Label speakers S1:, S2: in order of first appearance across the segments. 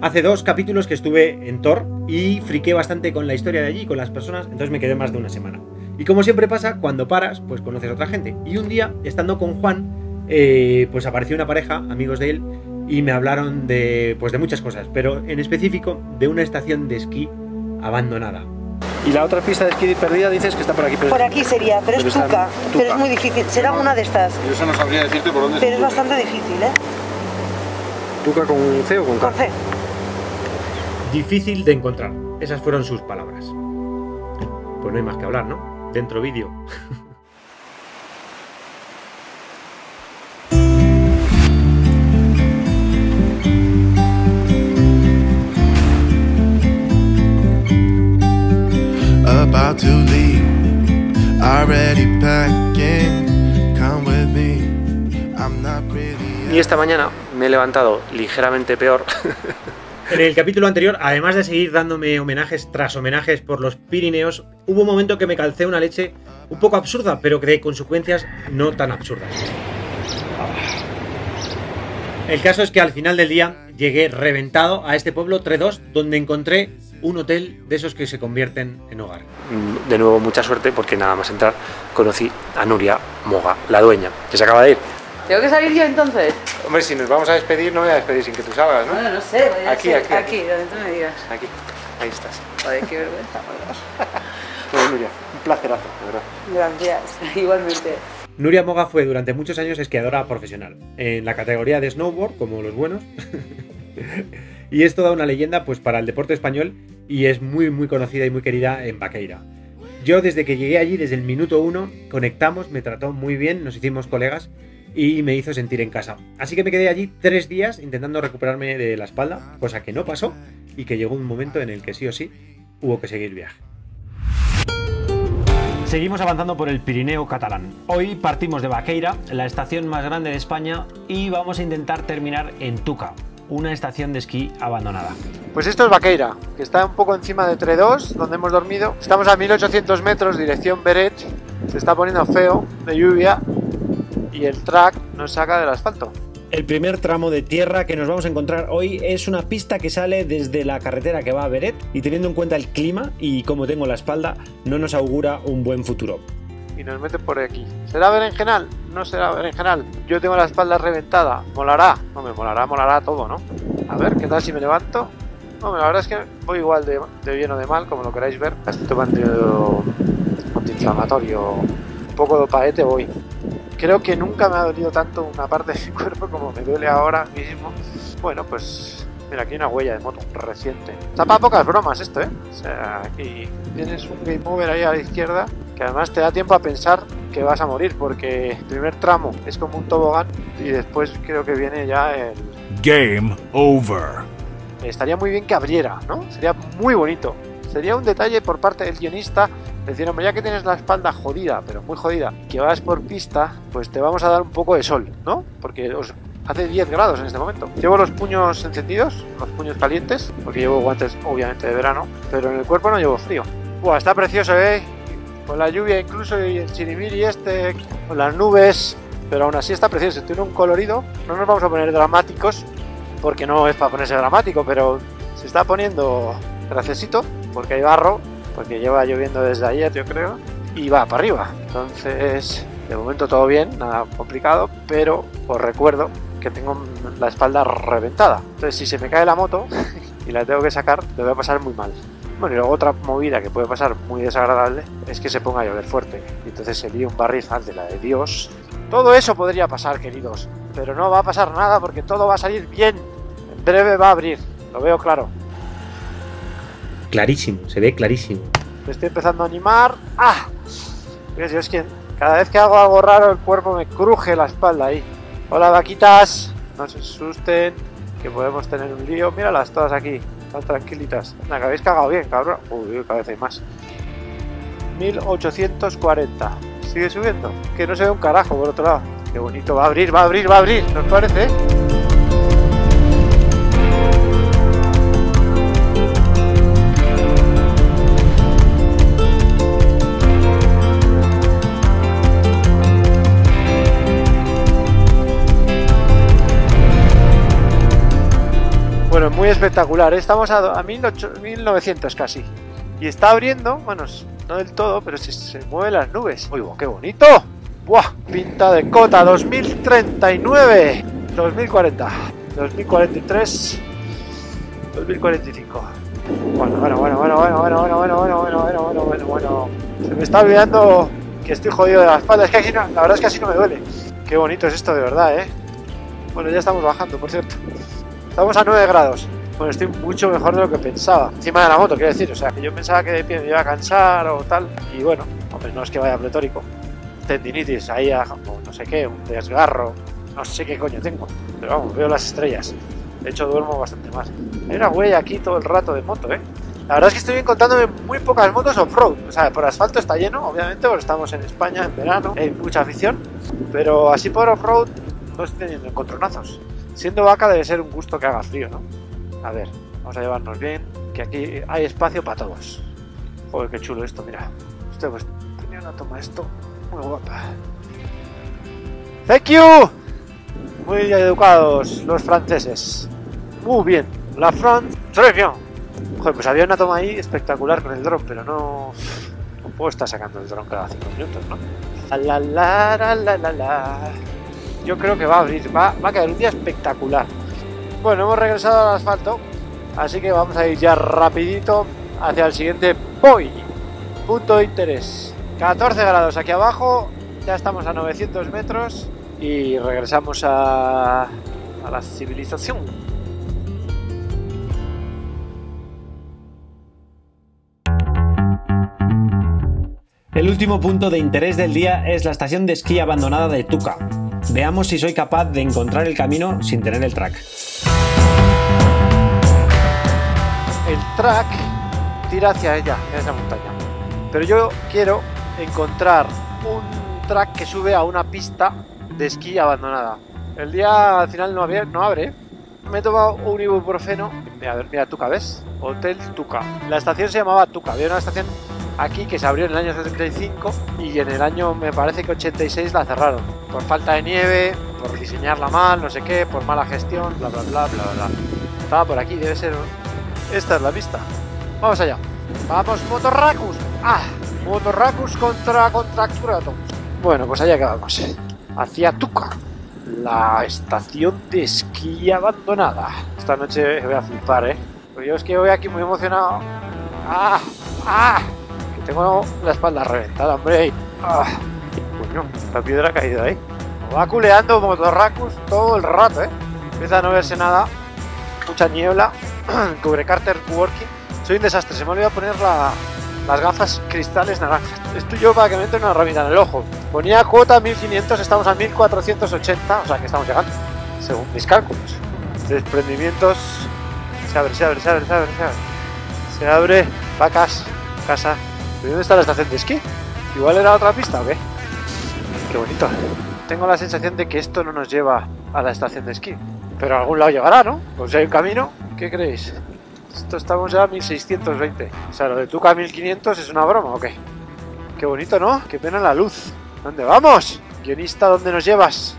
S1: Hace 2 capítulos que estuve en Tor y friqué bastante con la historia de allí, con las personas, entonces me quedé más de una semana. Y como siempre pasa, cuando paras, pues conoces a otra gente. Y un día, estando con Juan, pues apareció una pareja, amigos de él, y me hablaron de muchas cosas, pero en específico de una estación de esquí abandonada.
S2: Y la otra pista de esquí perdida dices que está por aquí.
S3: Por aquí sería, pero es Tuca, pero es muy difícil. Será una de estas.
S4: Yo eso no sabría decirte por dónde.
S3: Pero es bastante difícil, ¿eh?
S2: ¿Tuca con C o con K?
S3: Con C.
S1: Difícil de encontrar. Esas fueron sus palabras. Pues no hay más que hablar, ¿no? Dentro vídeo.
S5: About to leave, already packing, come with me, I'm not really...
S2: Y esta mañana me he levantado ligeramente peor.
S1: En el capítulo anterior, además de seguir dándome homenajes tras homenajes por los Pirineos, hubo un momento que me calcé una leche un poco absurda, pero de consecuencias no tan absurdas. El caso es que al final del día llegué reventado a este pueblo Tredós, donde encontré un hotel de esos que se convierten en hogar.
S2: De nuevo, mucha suerte, porque nada más entrar conocí a Nuria Moga, la dueña, que se acaba de ir.
S6: ¿Tengo que salir yo entonces?
S2: Hombre, si nos vamos a despedir, no me voy a despedir sin que tú salgas, ¿no?
S6: Bueno, no sé, voy a
S2: Aquí,
S6: ser
S2: aquí.
S6: aquí, donde tú me digas.
S2: Aquí, ahí estás.
S6: Joder, qué vergüenza, por
S2: Bueno, Nuria, un placerazo, de verdad.
S6: Gracias, igualmente.
S1: Nuria Moga fue durante muchos años esquiadora profesional, en la categoría de snowboard, como los buenos. Y es toda una leyenda pues para el deporte español y es muy conocida y muy querida en Vaqueira. Yo desde que llegué allí, desde el minuto 1, conectamos, me trató muy bien, nos hicimos colegas y me hizo sentir en casa. Así que me quedé allí 3 días intentando recuperarme de la espalda, cosa que no pasó y que llegó un momento en el que sí o sí hubo que seguir viaje. Seguimos avanzando por el Pirineo catalán. Hoy partimos de Vaqueira, la estación más grande de España, y vamos a intentar terminar en Tuca, una estación de esquí abandonada.
S2: Pues esto es Vaqueira, que está un poco encima de Tredós, donde hemos dormido. Estamos a 1800 metros, dirección Beret. Se está poniendo feo de lluvia y el track nos saca del asfalto.
S1: El primer tramo de tierra que nos vamos a encontrar hoy es una pista que sale desde la carretera que va a Beret, y teniendo en cuenta el clima y cómo tengo la espalda, no nos augura un buen futuro.
S2: Y nos mete por aquí. ¿Será berenjenal? No será berenjenal. Yo tengo la espalda reventada. ¿Molará? No me molará todo, ¿no? A ver, ¿qué tal si me levanto? No, la verdad es que voy igual de bien o de mal, como lo queráis ver. Estoy tomando antiinflamatorio, un poco de paete voy. Creo que nunca me ha dolido tanto una parte de mi cuerpo como me duele ahora mismo. Bueno, pues mira, aquí hay una huella de moto reciente. Está para pocas bromas esto, ¿eh? O sea, aquí tienes un game over ahí a la izquierda, que además te da tiempo a pensar que vas a morir, porque el primer tramo es como un tobogán y después creo que viene ya el...
S5: Game over.
S2: Estaría muy bien que abriera, ¿no? Sería muy bonito. Sería un detalle por parte del guionista decir, hombre, ya que tienes la espalda jodida, pero muy jodida, que vas por pista, pues te vamos a dar un poco de sol, ¿no? Porque hace 10 grados en este momento. Llevo los puños encendidos, los puños calientes, porque llevo guantes obviamente de verano, pero en el cuerpo no llevo frío. Buah, está precioso, ¿eh? Con la lluvia incluso y el chirimiri este, con las nubes, pero aún así está precioso. Tiene un colorido. No nos vamos a poner dramáticos, porque no es para ponerse dramático, pero se está poniendo graciosito, porque hay barro, porque lleva lloviendo desde ayer, yo creo, y va para arriba. Entonces, de momento todo bien, nada complicado, pero os recuerdo que tengo la espalda reventada. Entonces, si se me cae la moto y la tengo que sacar, lo voy a pasar muy mal. Bueno, y luego otra movida que puede pasar muy desagradable es que se ponga a llover fuerte y entonces se líe un barrizal de la de Dios. Todo eso podría pasar, queridos, pero no va a pasar nada porque todo va a salir bien. En breve va a abrir, lo veo claro.
S1: Clarísimo, se ve clarísimo.
S2: Me estoy empezando a animar. ¡Ah! Pues yo es que cada vez que hago algo raro el cuerpo me cruje la espalda ahí. Hola, vaquitas, no se asusten, que podemos tener un lío. Míralas todas aquí, están tranquilitas. La que habéis cagado bien, cabrón. Uy, cada vez hay más. 1840. Sigue subiendo. Que no se ve un carajo por otro lado. Qué bonito, va a abrir, va a abrir, va a abrir. ¿No os parece? espectacular, ¿eh? Estamos a 1900 casi. Y está abriendo, bueno, no del todo, pero se mueven las nubes. ¡Uy, qué bonito! ¡Buah! Pinta de cota 2039, 2040, 2043, 2045. Bueno. Se me está olvidando que estoy jodido de la espalda. Es que así no, la verdad es que así no me duele. Qué bonito es esto de verdad, ¿eh? Bueno, ya estamos bajando, por cierto. Estamos a 9 grados. Bueno, estoy mucho mejor de lo que pensaba. Encima de la moto, quiero decir. O sea, que yo pensaba que de pie me iba a cansar o tal. Y bueno, hombre, no es que vaya pletórico. Tendinitis, ahí, no sé qué, un desgarro. No sé qué coño tengo. Pero vamos, veo las estrellas. De hecho, duermo bastante más. Hay una huella aquí todo el rato de moto, ¿eh? La verdad es que estoy encontrándome muy pocas motos off-road. O sea, por asfalto está lleno, obviamente, porque estamos en España en verano. Hay mucha afición. Pero así por off-road no estoy teniendo encontronazos. Siendo vaca debe ser un gusto que haga frío, ¿no? A ver, vamos a llevarnos bien, que aquí hay espacio para todos. Joder, qué chulo esto, mira. Hostia, pues tenía una toma esto muy guapa. ¡Thank you! Muy educados los franceses. Muy bien. La France, très bien. Joder, pues había una toma ahí espectacular con el dron, pero no puedo estar sacando el dron cada 5 minutos, ¿no? La. Yo creo que va a abrir, va a quedar un día espectacular. Bueno, hemos regresado al asfalto, así que vamos a ir ya rapidito hacia el siguiente punto de interés. 14 grados aquí abajo, ya estamos a 900 metros y regresamos a la civilización.
S1: El último punto de interés del día es la estación de esquí abandonada de Tuca. Veamos si soy capaz de encontrar el camino sin tener el track.
S2: El track tira hacia ella, hacia esa montaña. Pero yo quiero encontrar un track que sube a una pista de esquí abandonada. El día al final no abre. Me he tomado un ibuprofeno. Mira, Tuca, ¿ves? Hotel Tuca. La estación se llamaba Tuca. Había una estación aquí que se abrió en el año 75 y en el año, me parece que 86, la cerraron. Por falta de nieve, por diseñarla mal, no sé qué, por mala gestión, bla. Estaba por aquí, debe ser... Esta es la pista. Vamos allá. Vamos, Motorracus. Motorracus contra Contracturatum. Bueno, pues allá acabamos. Hacia Tuca, la estación de esquí abandonada. Esta noche voy a flipar, ¿eh? Pues yo es que voy aquí muy emocionado. Que tengo la espalda reventada, hombre. Coño, la piedra ha caído ahí. Me va culeando Motorracus todo el rato, ¿eh? Empieza a no verse nada. Mucha niebla. Cubre Carter Working. Soy un desastre, se me olvidó poner las gafas cristales naranjas. Esto yo para que me entre una ramita en el ojo. Ponía cuota 1500, estamos a 1480, o sea que estamos llegando, según mis cálculos. Desprendimientos. Se abre. Vacas. Casa. ¿Dónde está la estación de esquí? ¿Igual era otra pista o qué? Qué bonito. Tengo la sensación de que esto no nos lleva a la estación de esquí. Pero a algún lado llegará, ¿no? Pues si hay un camino, ¿qué creéis? Esto estamos ya a 1620. O sea, lo de Tuca 1500 es una broma, ¿o qué? Qué bonito, ¿no? Qué pena la luz. ¿Dónde vamos? Guionista, ¿dónde nos llevas?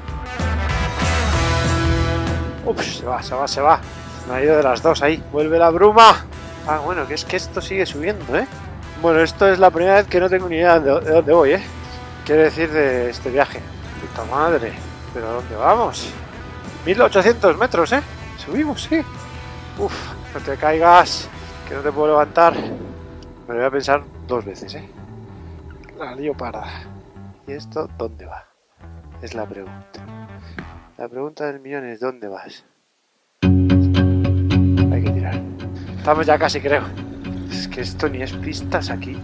S2: Ups, se va. Me ha ido de las dos ahí. Vuelve la bruma. Bueno, que es que esto sigue subiendo, ¿eh? Bueno, esto es la primera vez que no tengo ni idea de dónde voy, ¿eh? Quiero decir de este viaje. Puta madre. ¿Pero a dónde vamos? 1800 metros, ¿eh? Subimos, sí. Uf, no te caigas, que no te puedo levantar. Me lo voy a pensar 2 veces, ¿eh? La lío parda. ¿Y esto dónde va? Es la pregunta. La pregunta del millón es ¿dónde vas? Hay que tirar. Estamos ya casi, creo. Es que esto ni es pistas aquí.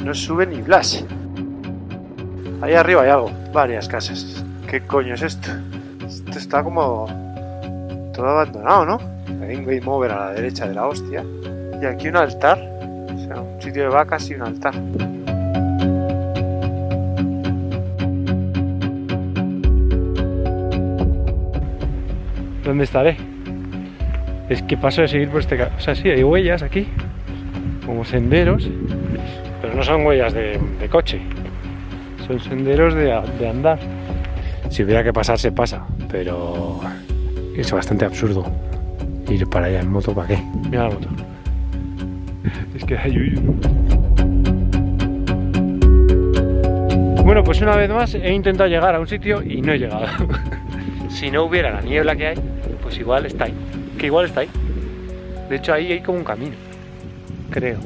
S2: No sube ni Blas. Ahí arriba hay algo. Varias casas. ¿Qué coño es esto? Esto está como todo abandonado, ¿no? Hay un game over a la derecha de la hostia. Y aquí un altar. O sea, un sitio de vacas y un altar. ¿Dónde estaré? Es que paso de seguir por este... O sea, sí, hay huellas aquí. Como senderos. Pero no son huellas de coche. Son senderos de andar. Si hubiera que pasar, se pasa. Pero es bastante absurdo. Ir para allá en moto, ¿para qué? Mira la moto. Es que hay yuyu. Bueno, pues una vez más he intentado llegar a un sitio y no he llegado. Si no hubiera la niebla que hay, pues igual está ahí. Que igual está ahí. De hecho ahí hay como un camino. Creo.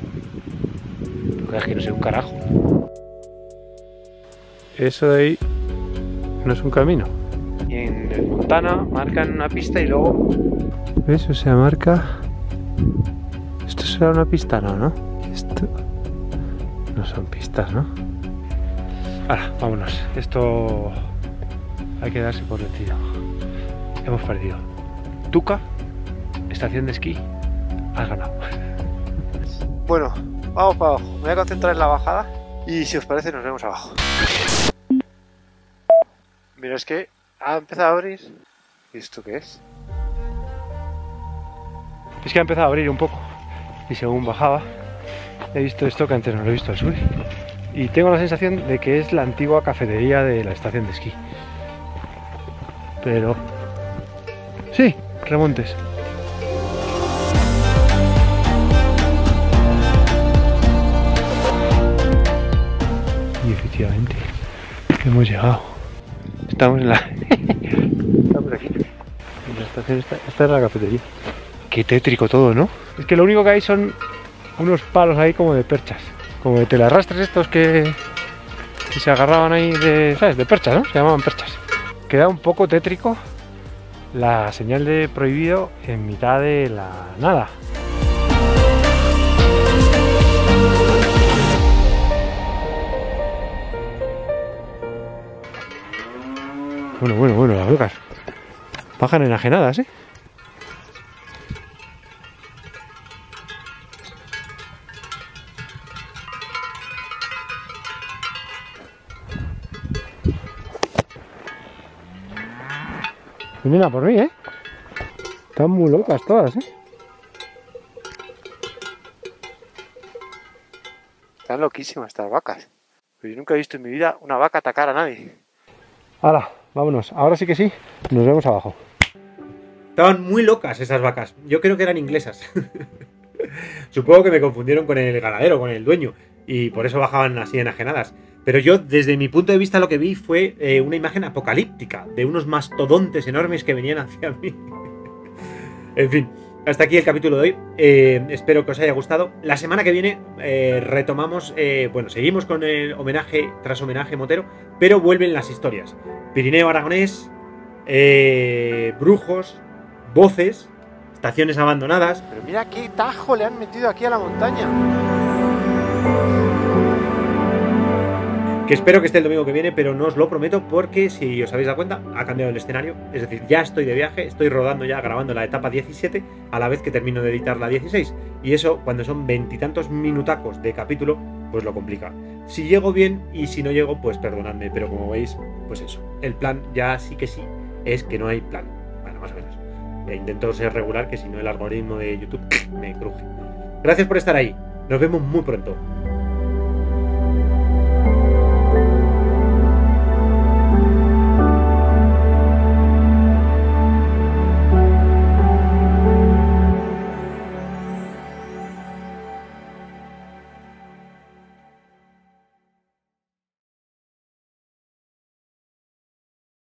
S2: Porque es que no sé un carajo. Eso de ahí no es un camino. Y en el Montana marcan una pista y luego... ¿Ves? O sea, marca... Esto será una pista, ¿no? Esto... No son pistas, ¿no? Ahora, vámonos. Esto... Hay que darse por vencido. Hemos perdido. Tuca, estación de esquí, has ganado. Bueno, vamos para abajo. Me voy a concentrar en la bajada y si os parece nos vemos abajo. Mira, es que ha empezado a abrir. ¿Y esto qué es? Es que ha empezado a abrir un poco y según bajaba he visto esto que antes no lo he visto al subir. Y tengo la sensación de que es la antigua cafetería de la estación de esquí. Pero... sí, remontes. Y efectivamente hemos llegado. Estamos en la... Estamos aquí. En la estación esta es la cafetería. Qué tétrico todo, ¿no? Es que lo único que hay son unos palos ahí como de perchas. Como de telarrastres estos que se agarraban ahí de... ¿sabes? De perchas, ¿no? Se llamaban perchas. Queda un poco tétrico la señal de prohibido en mitad de la nada. Bueno, las vacas bajan enajenadas, ¿eh? Vienen a por mí, ¿eh? Están muy locas todas, ¿eh? Están loquísimas estas vacas. Pero yo nunca he visto en mi vida una vaca atacar a nadie. ¡Hala! Vámonos. Ahora sí que sí. Nos vemos abajo.
S1: Estaban muy locas esas vacas. Yo creo que eran inglesas. Supongo que me confundieron con el ganadero, con el dueño. Y por eso bajaban así enajenadas. Pero yo, desde mi punto de vista, lo que vi fue una imagen apocalíptica de unos mastodontes enormes que venían hacia mí. En fin, hasta aquí el capítulo de hoy. Espero que os haya gustado. La semana que viene retomamos, bueno, seguimos con el homenaje tras homenaje motero, pero vuelven las historias. Pirineo aragonés, brujos, voces, estaciones abandonadas.
S2: Pero mira qué tajo le han metido aquí a la montaña.
S1: Que espero que esté el domingo que viene, pero no os lo prometo porque, si os habéis dado cuenta, ha cambiado el escenario. Es decir, ya estoy de viaje, estoy rodando ya, grabando la etapa 17 a la vez que termino de editar la 16. Y eso, cuando son 20 y tantos minutacos de capítulo, pues lo complica. Si llego bien y si no llego, pues perdonadme. Pero como veis, pues eso. El plan ya sí que sí, es que no hay plan. Bueno, más o menos. Intento ser regular, que si no el algoritmo de YouTube me cruje. Gracias por estar ahí. Nos vemos muy pronto.